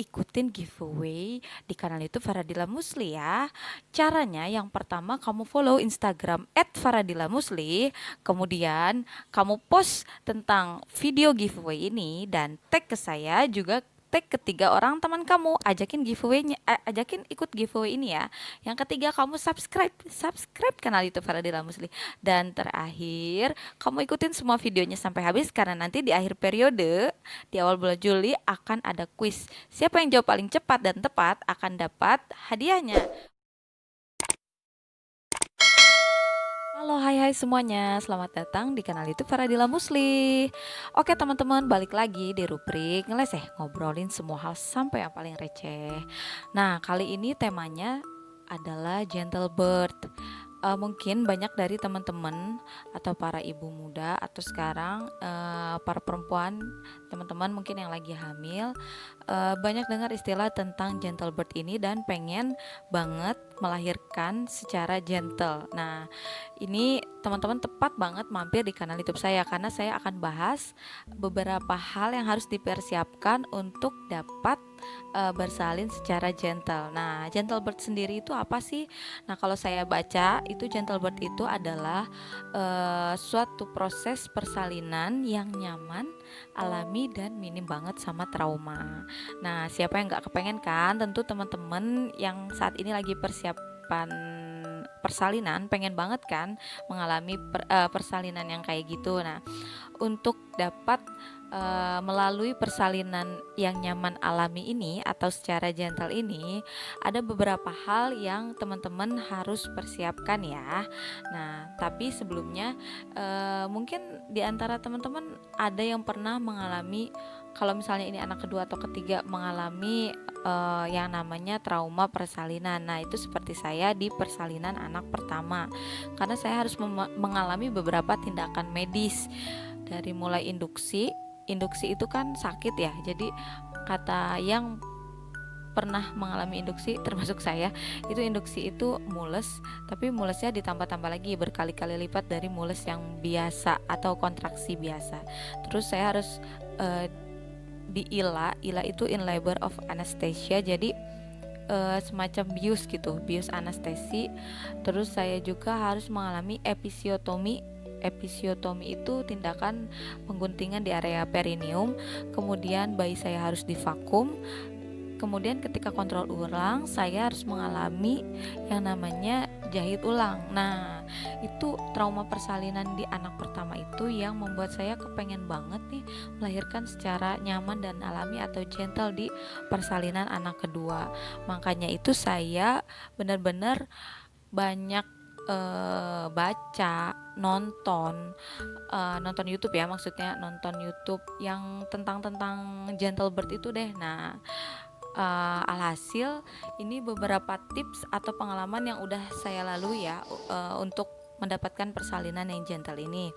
ikutin giveaway di kanal YouTube Faradila Musli ya. Caranya yang pertama kamu follow Instagram @faradilamusli, kemudian kamu post tentang video giveaway ini dan tag ke saya, juga tag ketiga orang teman kamu, ajakin ikut giveaway ini ya. Yang ketiga kamu subscribe kanal YouTube Faradila Musli, dan terakhir kamu ikutin semua videonya sampai habis, karena nanti di akhir periode di awal bulan Juli akan ada kuis. Siapa yang jawab paling cepat dan tepat akan dapat hadiahnya. Halo, hai semuanya, selamat datang di kanal YouTube Faradila Musli. Oke teman-teman, balik lagi di rubrik ngeleseh, ngobrolin semua hal sampai yang paling receh. Nah, kali ini temanya adalah gentle bird. Mungkin banyak dari teman-teman atau para ibu muda atau sekarang para perempuan, teman-teman mungkin yang lagi hamil, banyak dengar istilah tentang gentle bird ini dan pengen banget melahirkan secara gentle. Nah, ini teman-teman tepat banget mampir di kanal YouTube saya, karena saya akan bahas beberapa hal yang harus dipersiapkan untuk dapat bersalin secara gentle. Nah, gentle bird sendiri itu apa sih? Nah, kalau saya baca itu gentle bird itu adalah suatu proses persalinan yang nyaman, alami, dan minim banget sama trauma. Nah, siapa yang nggak kepengen kan? Tentu teman-teman yang saat ini lagi persiapan persalinan pengen banget kan mengalami persalinan yang kayak gitu. Nah, untuk dapat melalui persalinan yang nyaman, alami ini atau secara gentle ini, ada beberapa hal yang teman-teman harus persiapkan ya. Nah, tapi sebelumnya mungkin di antara teman-teman ada yang pernah mengalami, kalau misalnya ini anak kedua atau ketiga, mengalami yang namanya trauma persalinan. Nah, itu seperti saya di persalinan anak pertama, karena saya harus mengalami beberapa tindakan medis, dari mulai induksi itu kan sakit ya. Jadi kata yang pernah mengalami induksi termasuk saya, itu induksi itu mules, tapi mulesnya ditambah-tambah lagi berkali-kali lipat dari mules yang biasa atau kontraksi biasa. Terus saya harus di ILA itu in labor of anesthesia, jadi semacam bius gitu, bius anestesi. Terus saya juga harus mengalami episiotomi. Episiotomi itu tindakan pengguntingan di area perineum. Kemudian bayi saya harus divakum. Kemudian ketika kontrol ulang, saya harus mengalami yang namanya jahit ulang. Nah, itu trauma persalinan di anak pertama itu yang membuat saya kepengen banget nih melahirkan secara nyaman dan alami atau gentle di persalinan anak kedua. Makanya itu saya benar-benar banyak baca, nonton YouTube ya, maksudnya nonton YouTube yang tentang gentle bird itu deh. Nah, alhasil ini beberapa tips atau pengalaman yang udah saya lalui ya untuk mendapatkan persalinan yang gentle ini.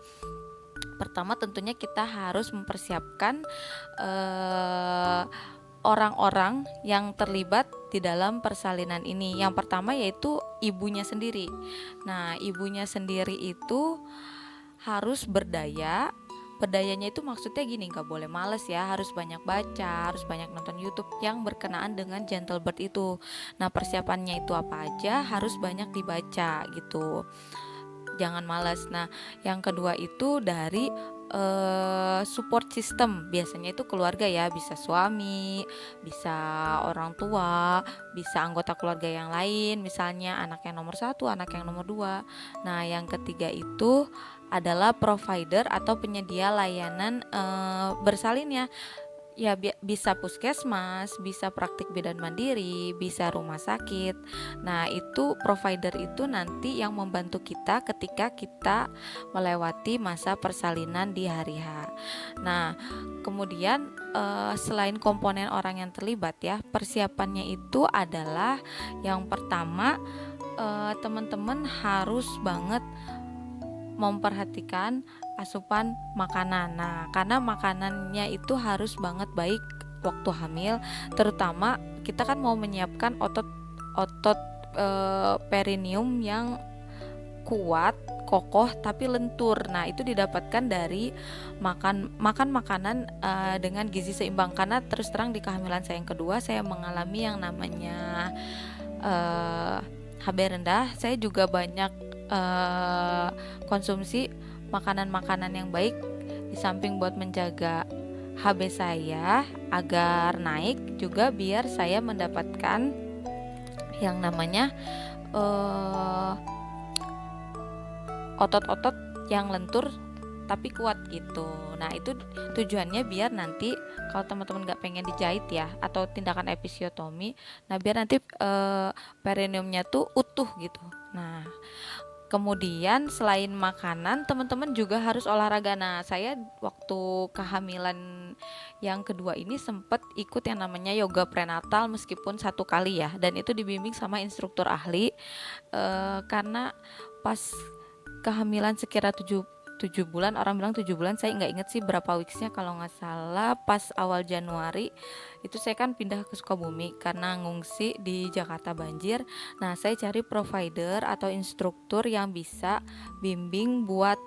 Pertama, tentunya kita harus mempersiapkan orang-orang yang terlibat di dalam persalinan ini. Yang pertama yaitu ibunya sendiri. Nah, ibunya sendiri itu harus berdaya. Berdayanya itu maksudnya gini, gak boleh males ya, harus banyak baca, harus banyak nonton YouTube yang berkenaan dengan gentle bird itu. Nah, persiapannya itu apa aja, harus banyak dibaca gitu, jangan malas. Nah, yang kedua itu dari support system, biasanya itu keluarga ya, bisa suami, bisa orang tua, bisa anggota keluarga yang lain, misalnya anak yang nomor 1, anak yang nomor 2. Nah, yang ketiga itu adalah provider atau penyedia layanan bersalin ya, bisa puskesmas, bisa praktik bidan mandiri, bisa rumah sakit. Nah, itu provider itu nanti yang membantu kita ketika kita melewati masa persalinan di hari H. Nah, kemudian selain komponen orang yang terlibat ya, persiapannya itu adalah yang pertama, teman-teman harus banget memperhatikan asupan makanan. Nah, karena makanannya itu harus banget baik waktu hamil, terutama kita kan mau menyiapkan otot perineum yang kuat, kokoh tapi lentur. Nah, itu didapatkan dari makan makanan dengan gizi seimbang, karena terus terang di kehamilan saya yang kedua saya mengalami yang namanya HB rendah. Saya juga banyak konsumsi makanan-makanan yang baik di samping buat menjaga HB saya agar naik, juga biar saya mendapatkan yang namanya otot-otot yang lentur tapi kuat gitu. Nah, itu tujuannya biar nanti kalau teman-teman nggak pengen dijahit ya atau tindakan episiotomi, nah biar nanti perineumnya tuh utuh gitu. Nah, kemudian selain makanan, teman-teman juga harus olahraga. Nah, saya waktu kehamilan yang kedua ini sempat ikut yang namanya yoga prenatal meskipun 1 kali ya, dan itu dibimbing sama instruktur ahli. Karena pas kehamilan sekira 7 bulan, orang bilang 7 bulan, saya nggak inget sih berapa weeksnya, kalau nggak salah pas awal Januari itu saya kan pindah ke Sukabumi karena ngungsi di Jakarta banjir. Nah, saya cari provider atau instruktur yang bisa bimbing buat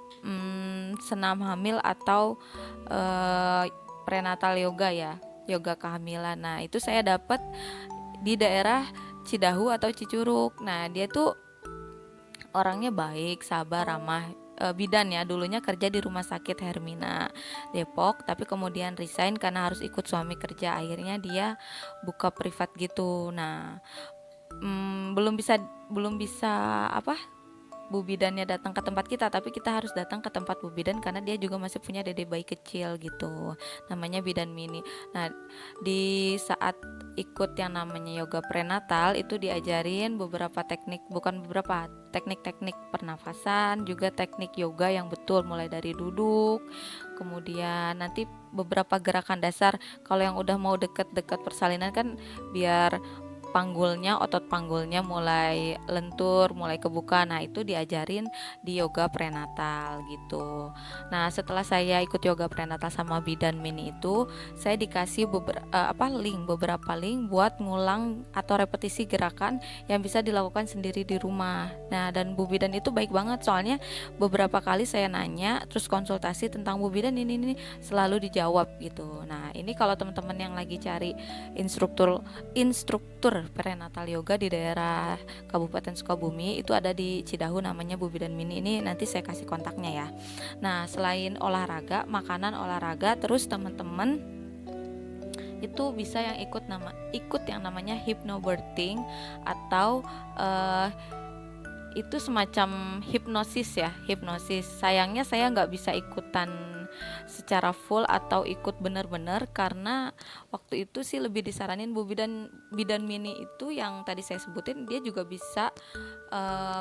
senam hamil atau prenatal yoga ya, yoga kehamilan. Nah, itu saya dapat di daerah Cidahu atau Cicurug. Nah, dia tuh orangnya baik, sabar, ramah, bidan ya, dulunya kerja di Rumah Sakit Hermina Depok, tapi kemudian resign karena harus ikut suami kerja, akhirnya dia buka privat gitu. Nah, belum bisa apa, Bu bidannya datang ke tempat kita, tapi kita harus datang ke tempat Bu bidan karena dia juga masih punya dede bayi kecil gitu, namanya bidan mini. Nah, di saat ikut yang namanya yoga prenatal itu diajarin beberapa teknik, bukan beberapa, teknik-teknik pernafasan, juga teknik yoga yang betul, mulai dari duduk, kemudian nanti beberapa gerakan dasar. Kalau yang udah mau deket-deket persalinan kan biar otot panggulnya mulai lentur, mulai kebuka. Nah, itu diajarin di yoga prenatal gitu. Nah, setelah saya ikut yoga prenatal sama bidan mini itu, saya dikasih beberapa link buat ngulang atau repetisi gerakan yang bisa dilakukan sendiri di rumah. Nah, dan Bu bidan itu baik banget, soalnya beberapa kali saya nanya terus konsultasi tentang Bu bidan ini selalu dijawab gitu. Nah, ini kalau teman-teman yang lagi cari instruktur prenatal yoga di daerah Kabupaten Sukabumi, itu ada di Cidahu, namanya Bu bidan mini. Ini nanti saya kasih kontaknya ya. Nah, selain olahraga, makanan, olahraga, terus teman-teman itu bisa yang ikut yang namanya hypnobirthing atau itu semacam hipnosis ya, hipnosis. Sayangnya saya nggak bisa ikutan secara full atau ikut benar-benar karena waktu itu sih lebih disaranin Bu bidan mini itu yang tadi saya sebutin, dia juga bisa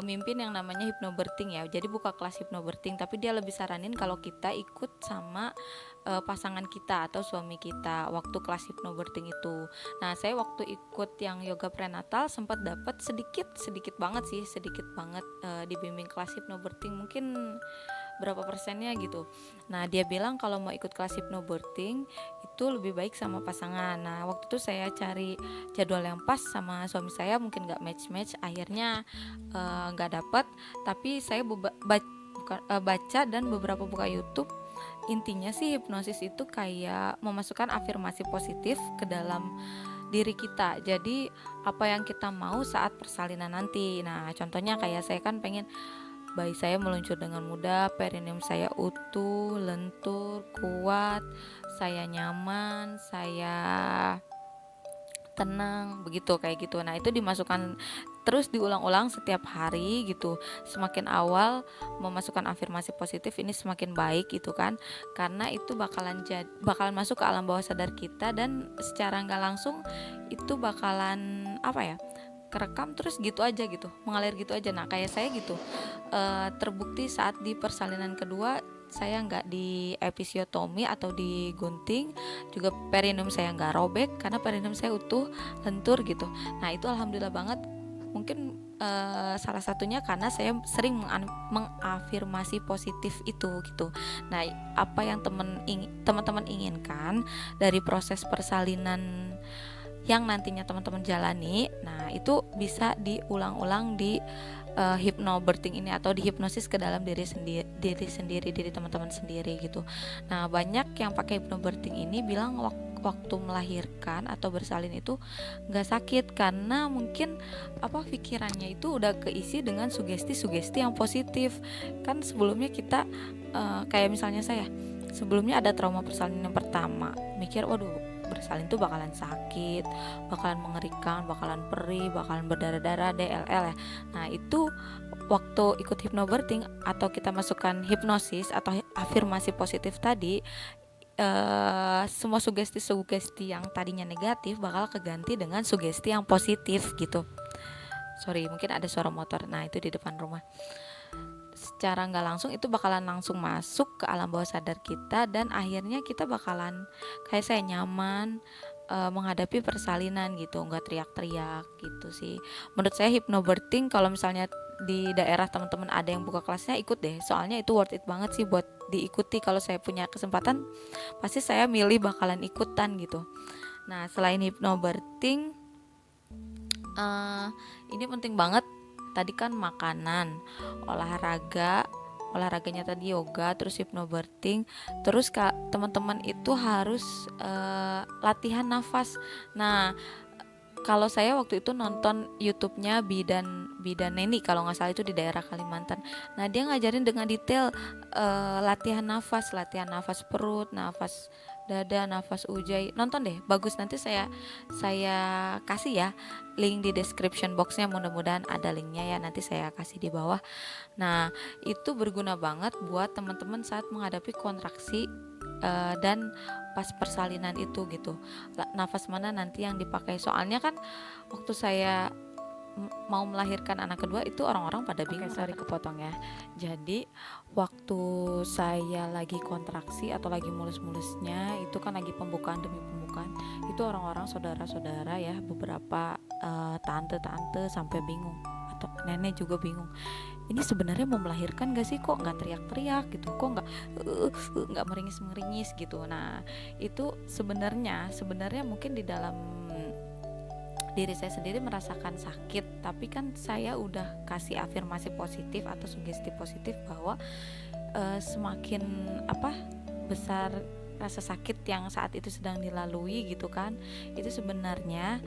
mimpin yang namanya hypnobirthing ya. Jadi buka kelas hypnobirthing, tapi dia lebih saranin kalau kita ikut sama pasangan kita atau suami kita waktu kelas hypnobirthing itu. Nah, saya waktu ikut yang yoga prenatal sempat dapat sedikit banget dibimbing kelas hypnobirthing, mungkin berapa persennya gitu. Nah, dia bilang kalau mau ikut kelas hypnobirthing itu lebih baik sama pasangan. Nah, waktu itu saya cari jadwal yang pas sama suami saya, mungkin nggak match, akhirnya nggak dapet. Tapi saya baca dan beberapa buka YouTube. Intinya sih hipnosis itu kayak memasukkan afirmasi positif ke dalam diri kita. Jadi apa yang kita mau saat persalinan nanti. Nah, contohnya kayak saya kan pengen bayi saya meluncur dengan mudah, perineum saya utuh, lentur, kuat, saya nyaman, saya tenang, begitu, kayak gitu. Nah, itu dimasukkan terus, diulang-ulang setiap hari gitu. Semakin awal memasukkan afirmasi positif ini semakin baik gitu kan, karena itu bakalan masuk ke alam bawah sadar kita, dan secara nggak langsung itu bakalan kerekam terus gitu aja gitu, mengalir gitu aja. Nah, kayak saya gitu, terbukti saat di persalinan kedua saya nggak di episiotomi atau digunting, juga perineum saya nggak robek karena perineum saya utuh, lentur gitu. Nah, itu alhamdulillah banget. Mungkin salah satunya karena saya sering mengafirmasi positif itu gitu. Nah, apa yang teman-teman inginkan dari proses persalinan yang nantinya teman-teman jalani. Nah, itu bisa diulang-ulang di hypnobirthing ini, atau dihipnosis ke dalam diri sendiri, diri teman-teman sendiri gitu. Nah, banyak yang pakai hypnobirthing ini bilang waktu melahirkan atau bersalin itu nggak sakit, karena mungkin pikirannya itu udah keisi dengan sugesti-sugesti yang positif. Kan sebelumnya kita kayak misalnya saya sebelumnya ada trauma persalinan yang pertama, mikir waduh bersalin tuh bakalan sakit, bakalan mengerikan, bakalan perih, bakalan berdarah-darah, DLL ya. Nah, itu waktu ikut hypnobirthing atau kita masukkan hipnosis atau afirmasi positif tadi, semua sugesti-sugesti yang tadinya negatif bakal keganti dengan sugesti yang positif gitu. Sorry, mungkin ada suara motor. Nah, itu di depan rumah. Secara nggak langsung itu bakalan langsung masuk ke alam bawah sadar kita, dan akhirnya kita bakalan kayak saya nyaman menghadapi persalinan gitu, nggak teriak-teriak gitu sih. Menurut saya hypnobirthing, kalau misalnya di daerah teman-teman ada yang buka kelasnya, ikut deh, soalnya itu worth it banget sih buat diikuti. Kalau saya punya kesempatan pasti saya milih bakalan ikutan gitu. Nah, selain hypnobirthing, ini penting banget. Tadi kan makanan, olahraganya tadi yoga, terus hypnobirthing, terus teman-teman itu harus latihan nafas. Nah, kalau saya waktu itu nonton YouTube-nya Bidan Neni, kalau nggak salah, itu di daerah Kalimantan. Nah, dia ngajarin dengan detail latihan nafas perut, nafas dada, nafas ujai. Nonton deh, bagus. Nanti saya kasih ya link di description boxnya, mudah-mudahan ada linknya ya, nanti saya kasih di bawah. Nah, itu berguna banget buat teman-teman saat menghadapi kontraksi dan pas persalinan itu gitu. Nafas mana nanti yang dipakai, soalnya kan waktu saya mau melahirkan anak kedua itu orang-orang pada bingung. Sorry kepotong ya. Jadi waktu saya lagi kontraksi atau lagi mulus-mulusnya, itu kan lagi pembukaan demi pembukaan, itu orang-orang saudara-saudara ya, beberapa tante-tante sampai bingung, atau nenek juga bingung, ini sebenarnya mau melahirkan gak sih, kok nggak teriak-teriak gitu, kok nggak meringis gitu. Nah, itu sebenarnya mungkin di dalam diri saya sendiri merasakan sakit, tapi kan saya udah kasih afirmasi positif atau sugesti positif bahwa semakin besar rasa sakit yang saat itu sedang dilalui gitu kan, itu sebenarnya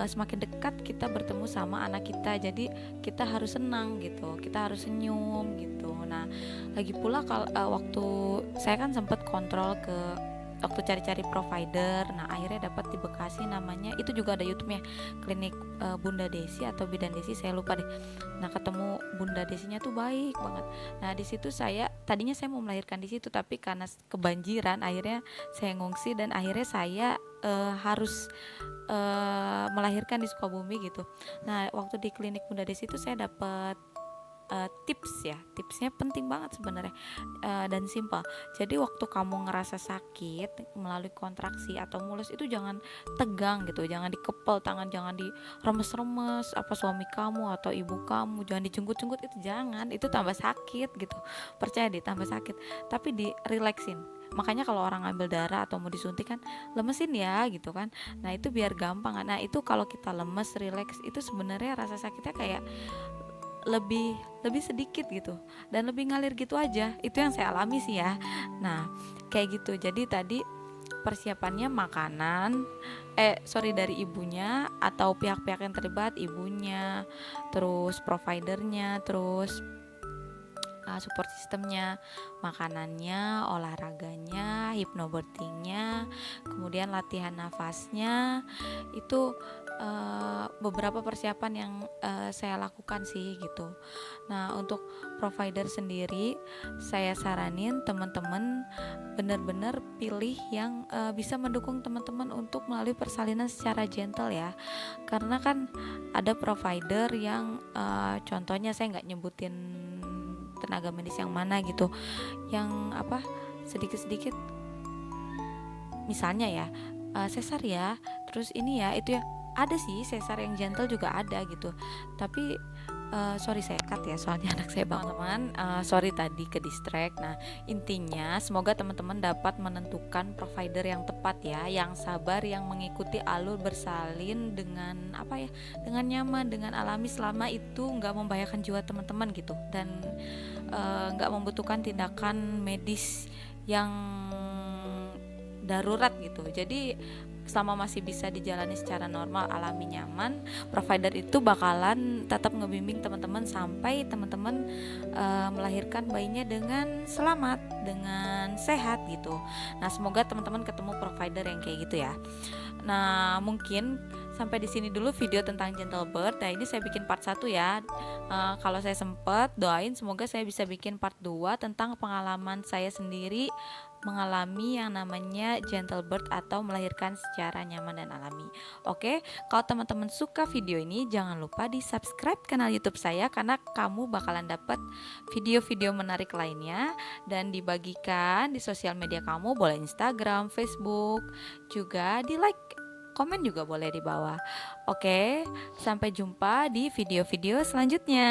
semakin dekat kita bertemu sama anak kita, jadi kita harus senang gitu, kita harus senyum gitu. Nah, lagi pula waktu saya kan sempat kontrol waktu cari-cari provider. Nah, akhirnya dapat di Bekasi, namanya itu juga ada YouTube-nya, klinik Bunda Desi atau Bidan Desi, saya lupa deh. Nah, ketemu Bunda Desinya tuh baik banget. Nah, di situ tadinya saya mau melahirkan di situ, tapi karena kebanjiran akhirnya saya ngungsi, dan akhirnya saya harus melahirkan di Sukabumi gitu. Nah, waktu di klinik Bunda Desi itu saya dapat tipsnya penting banget sebenarnya, dan simpel. Jadi waktu kamu ngerasa sakit melalui kontraksi atau mulus, itu jangan tegang gitu, jangan dikepel tangan, jangan diremes-remes suami kamu atau ibu kamu, jangan dijenggut-jenggut, itu jangan, itu tambah sakit gitu, percaya deh tambah sakit. Tapi di relaxin, makanya kalau orang ngambil darah atau mau disuntik kan lemesin ya gitu kan. Nah, itu biar gampang. Nah, itu kalau kita lemes, relax, itu sebenarnya rasa sakitnya kayak lebih sedikit gitu, dan lebih ngalir gitu aja. Itu yang saya alami sih ya. Nah, kayak gitu. Jadi tadi persiapannya makanan, dari ibunya atau pihak-pihak yang terlibat, ibunya, terus providernya, terus support sistemnya, makanannya, olahraganya, hypnobirthingnya, kemudian latihan nafasnya. Itu beberapa persiapan yang saya lakukan sih gitu. Nah, untuk provider sendiri, saya saranin teman-teman benar-benar pilih yang bisa mendukung teman-teman untuk melalui persalinan secara gentle ya. Karena kan ada provider yang contohnya, saya nggak nyebutin tenaga medis yang mana gitu, yang sedikit-sedikit misalnya ya, sesar ya, terus ini ya, itu ya. Ada sih sesar yang gentle juga ada gitu, tapi Sorry saya cut ya, soalnya anak saya bangun teman. Sorry tadi ke distract. Nah, intinya semoga teman-teman dapat menentukan provider yang tepat ya, yang sabar, yang mengikuti alur bersalin dengan apa ya, dengan nyaman, dengan alami, selama itu nggak membahayakan jiwa teman-teman gitu, dan nggak membutuhkan tindakan medis yang darurat gitu. Jadi selama masih bisa dijalani secara normal, alami, nyaman, provider itu bakalan tetap ngebimbing teman-teman sampai teman-teman melahirkan bayinya dengan selamat, dengan sehat gitu. Nah, semoga teman-teman ketemu provider yang kayak gitu ya. Nah, mungkin sampai di sini dulu video tentang gentle birth. Nah, ini saya bikin part 1 ya. Kalau saya sempat, doain semoga saya bisa bikin part 2 tentang pengalaman saya sendiri mengalami yang namanya gentle birth atau melahirkan secara nyaman dan alami. Oke, kalau teman-teman suka video ini, jangan lupa di subscribe kanal YouTube saya, karena kamu bakalan dapat video-video menarik lainnya dan dibagikan di sosial media kamu, boleh Instagram, Facebook, juga di like, komen juga boleh di bawah. Oke, sampai jumpa di video-video selanjutnya.